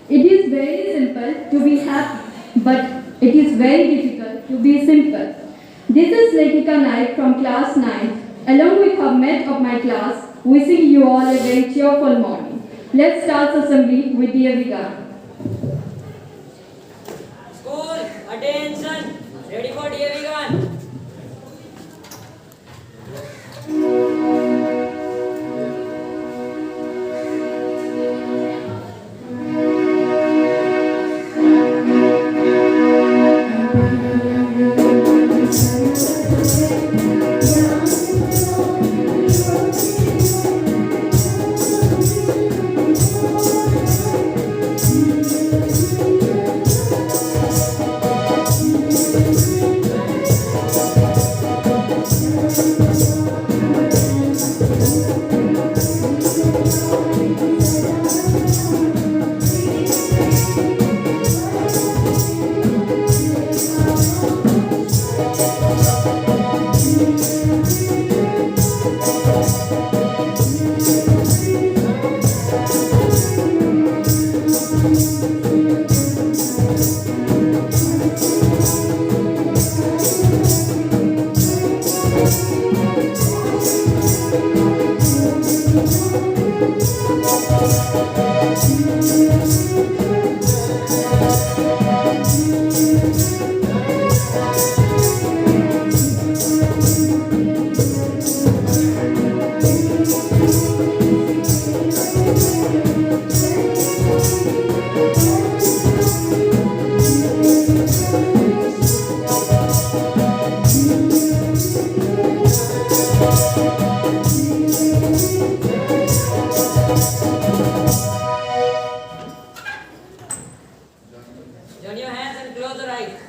It is very simple to be happy, but it is very difficult to be simple. This is Lekika Naik from class 9, along with her mate of my class, wishing you all a very cheerful morning. Let's start assembly with the Avigan. School, attention! Ready for DAV gun? Join your hands and close your eyes.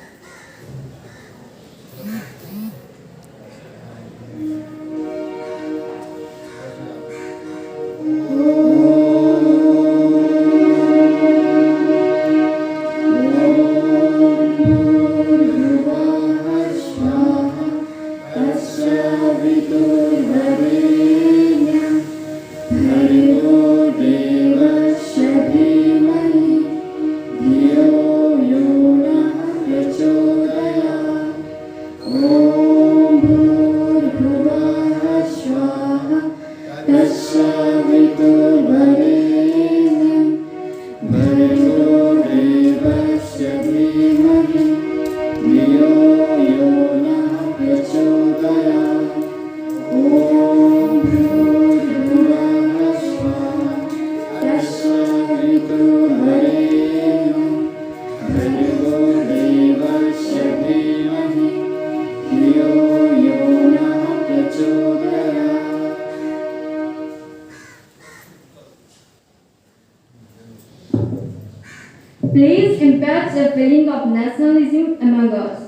Place impacts a feeling of nationalism among us.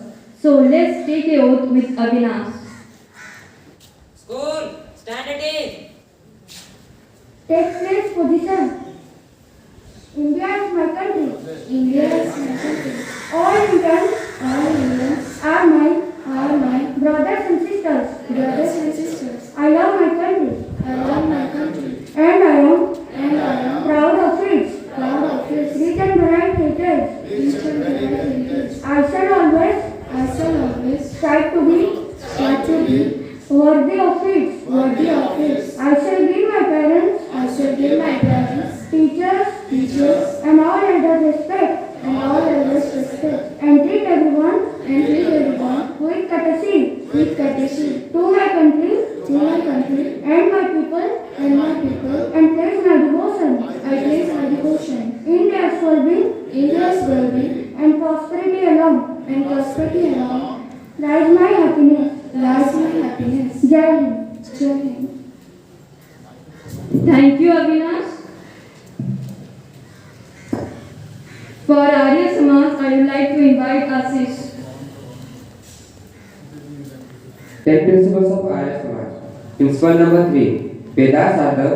So let's take a oath with Avinash. School, stand at ease. Take place position. India is my country. India is my country. All Indians are my brothers and sisters. I love my country. And I am proud of it. Rich and bright heritage. I shall always strive to be worthy of it. I shall give my parents, teachers, and all elders respect, and treat everyone with courtesy. To my country, and my people, and place my devotion. India's well-being, and prosperity alone, lies my happiness. Jai Hind. Thank you, Avinash. For Arya Samaj, I would like to invite Ashish. 10 principles of Arya Samaj. Principle number 3. Vedas are the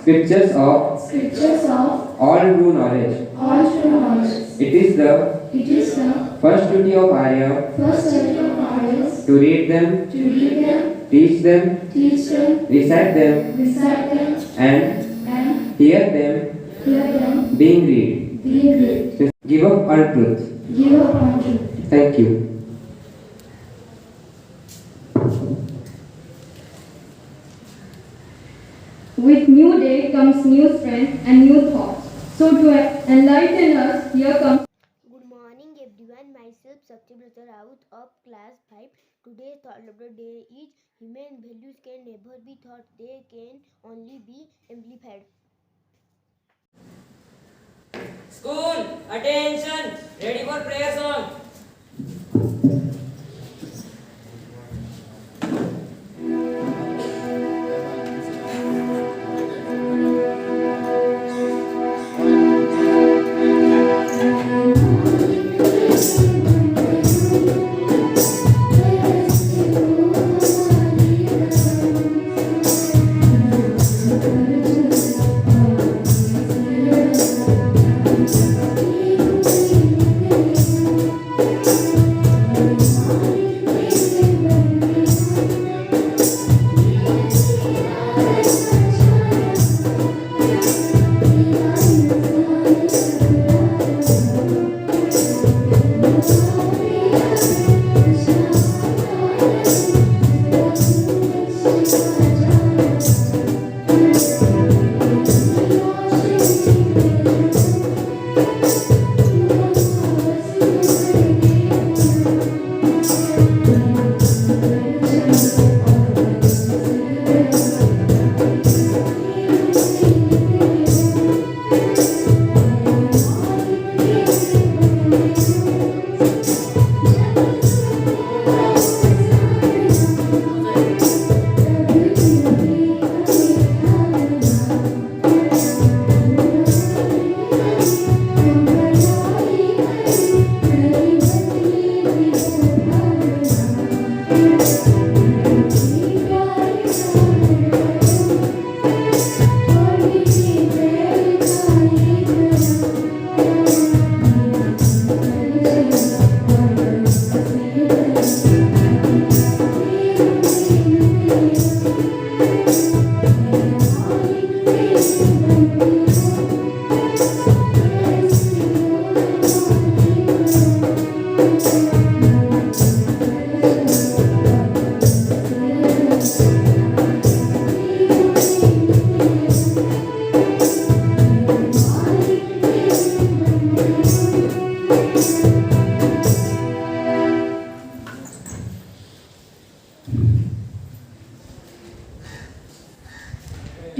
scriptures of all true knowledge. It is the first duty of Arya to read them, teach them, recite them, and hear them Hear them. being read. Be read. Give up all truth. Give up on truth. Thank you. With new day comes new strength and new thoughts. So to enlighten us, here comes Good morning everyone, myself Satyabhrata Raut of class 5. Today's thought of the day is human values can never be thought, they can only be amplified. School, attention, ready for prayer song.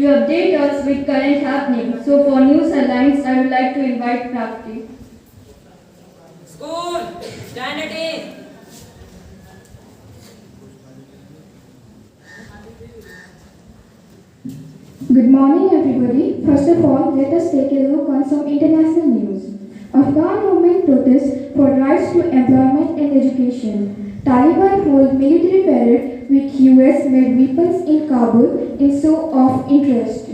to update us with current happenings. So for news headlines, I would like to invite Prapti. School, stand at ease. Good morning everybody. First of all, let us take a look on some international news. Afghan women protest for rights to employment and education. Taliban hold military parade with US-made weapons in Kabul in show of interest.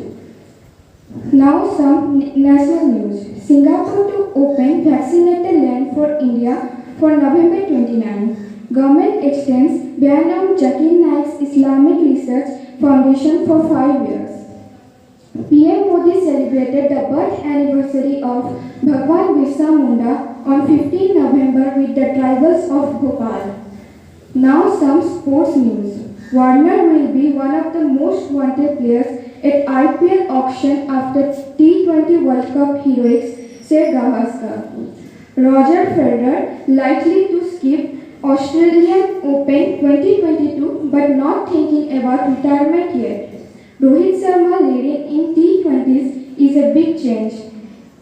Now some national news. Singapore to open vaccinated land for India for November 29. Government extends ban on Zakir Naik's Islamic Research Foundation for 5 years. PM Modi celebrated the birth anniversary of Bhagwan Birsa Munda on 15 November with the tribals of Bhopal. Now some sports news. Warner will be one of the most wanted players at IPL auction after T20 World Cup heroics, said Gavaskar. Roger Federer likely to skip Australian Open 2022 but not thinking about retirement yet. Rohit Sharma leading in T20s is a big change.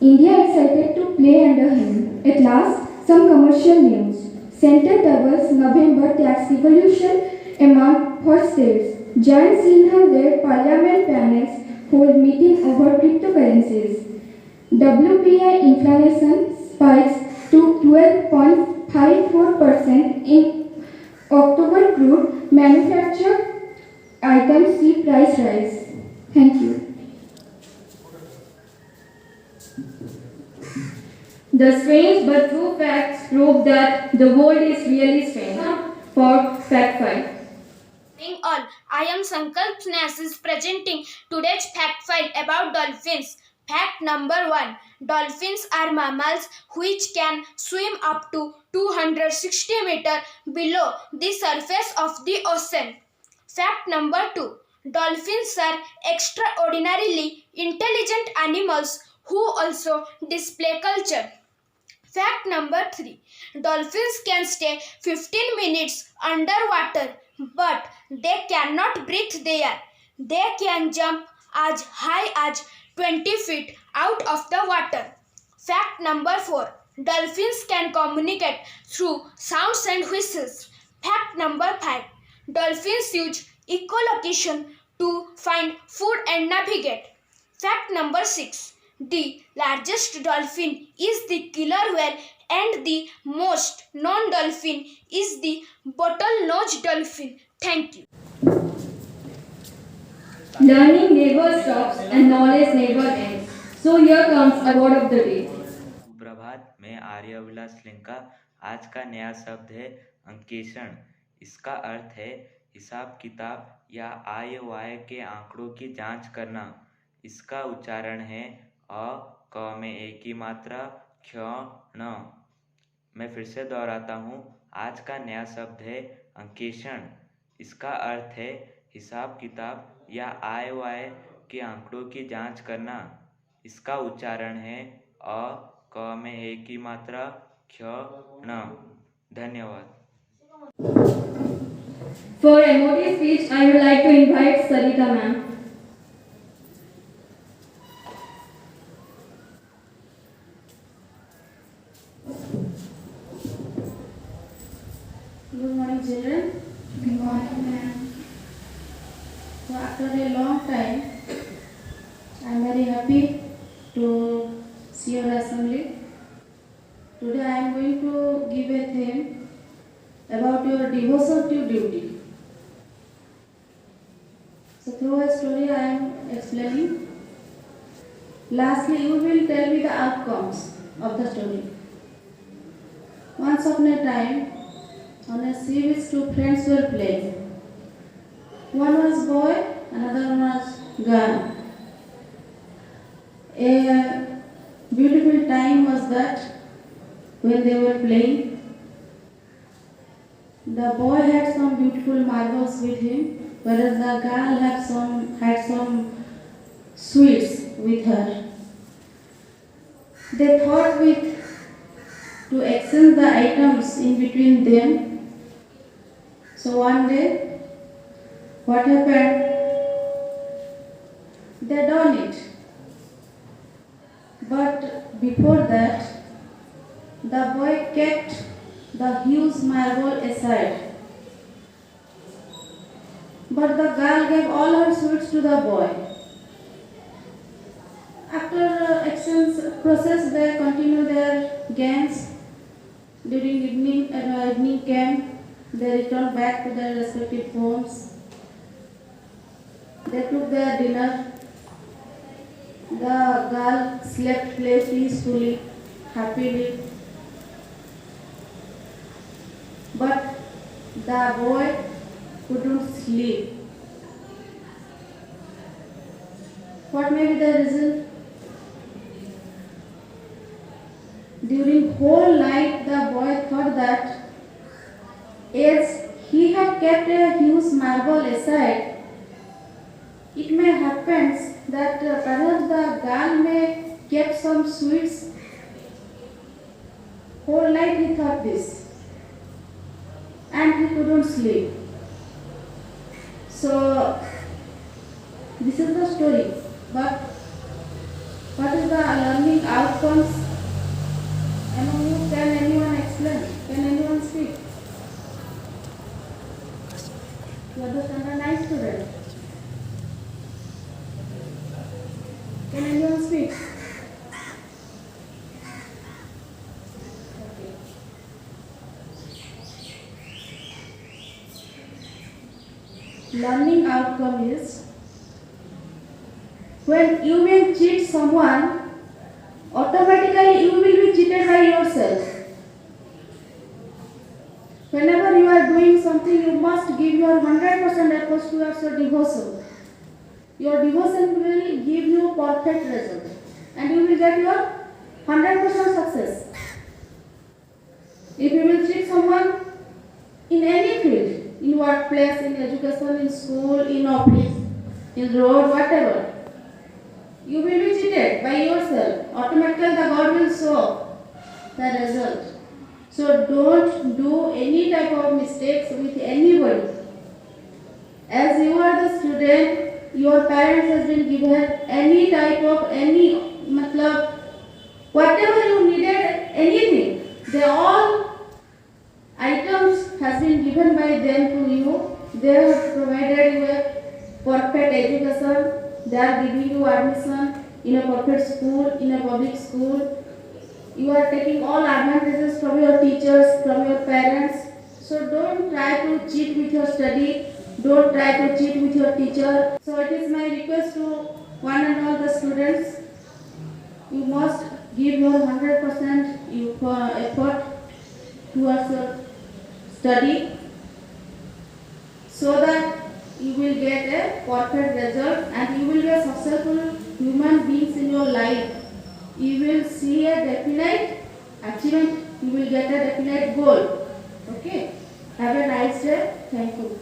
India excited to play under him. At last, some commercial news. Center doubles November tax devolution amount for states. Jayant Sinha led parliament panels hold meeting over cryptocurrencies. WPI inflation spikes to 12.54% in October. Crude manufactured items see price rise. Thank you. The strange but true facts prove that the world is really strange. For Fact 5. Morning all, I am Sankalp Snasis presenting today's fact file about dolphins. Fact number 1. Dolphins are mammals which can swim up to 260 meters below the surface of the ocean. Fact number 2. Dolphins are extraordinarily intelligent animals who also display culture. Fact number 3. Dolphins can stay 15 minutes underwater, but they cannot breathe there. They can jump as high as 20 feet out of the water. Fact number 4. Dolphins can communicate through sounds and whistles. Fact number 5. Dolphins use echolocation to find food and navigate. Fact number 6. The largest dolphin is the killer whale and the most known dolphin is the bottlenose dolphin. Thank you. Learning never stops and knowledge never ends. So here comes a word of the day. सुप्रभात, मैं आर्यविलास लिंका। आज का नया शब्द है अंकेक्षण। इसका अर्थ है हिसाब किताब या आय वाय के आंकड़ों की जांच करना। इसका उच्चारण है अ क में एक की मात्रा क्ष ण। मैं फिर से दोहराता हूँ, आज का नया शब्द है अंकेक्षण। इसका अर्थ है हिसाब किताब या आय वाय के आंकड़ों की जांच करना। इसका उच्चारण है अ क में एक की मात्रा क्ष ण। धन्यवाद। For MOD speech, I would like to invite Sarita ma'am. Good morning, children. Good morning, ma'am. So after a long time, I am very happy to see your assembly. Today I am going to give a theme about your devotional duty. So through a story I am explaining. Lastly, you will tell me the outcomes of the story. Once upon a time, on a sea beach, two friends were playing. One was boy, another one was girl. A beautiful time was that when they were playing. The boy had some beautiful marbles with him, whereas the girl had some sweets with her. They thought to exchange the items in between them. So one day, what happened? They done it. But before that, the boy kept the huge marble aside. But the girl gave all her sweets to the boy. After exchange process, they continue their games. During evening came, they returned back to their respective homes. They took their dinner. The girl slept peacefully, happily. But the boy couldn't sleep. What may be the reason? During whole night, the boy thought that as he had kept a huge marble aside, it may happen that perhaps the girl may kept some sweets. Whole night he thought this, and he couldn't sleep. So this is the story. But what is the learning outcomes? Among you, can anyone explain? Can anyone speak? You are the standardized student. Can anyone speak? Okay. Learning outcome is when you will cheat someone, automatically you will be cheated by yourself. Whenever you are doing something, you must give your 100% efforts towards your devotion. Your devotion will give you perfect result. and you will get your 100% success. If you will cheat someone in any field, in workplace, in education, in school, in office, in road, whatever, you will be cheated by yourself. Automatically the God will show the result. So don't do any type of mistakes with anybody. As you are the student, your parents has been given any type of whatever you needed, anything. They all items has been given by them to you. They have provided you a perfect education. They are giving you admission in a perfect school, in a public school. You are taking all advantages from your teachers, from your parents. So don't try to cheat with your study. Don't try to cheat with your teacher. So it is my request to one and all the students. You must give your 100% effort towards your study so that you will get a perfect result and you will be a successful human beings in your life. You will see a definite achievement. You will get a definite goal. Okay. Have a nice day. Thank you.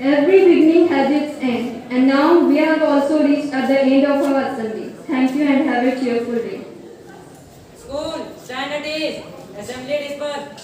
Every beginning has its end, and now we have also reached at the end of our assembly. Thank you and have a cheerful day. School, stand at ease. Assembly dispersed.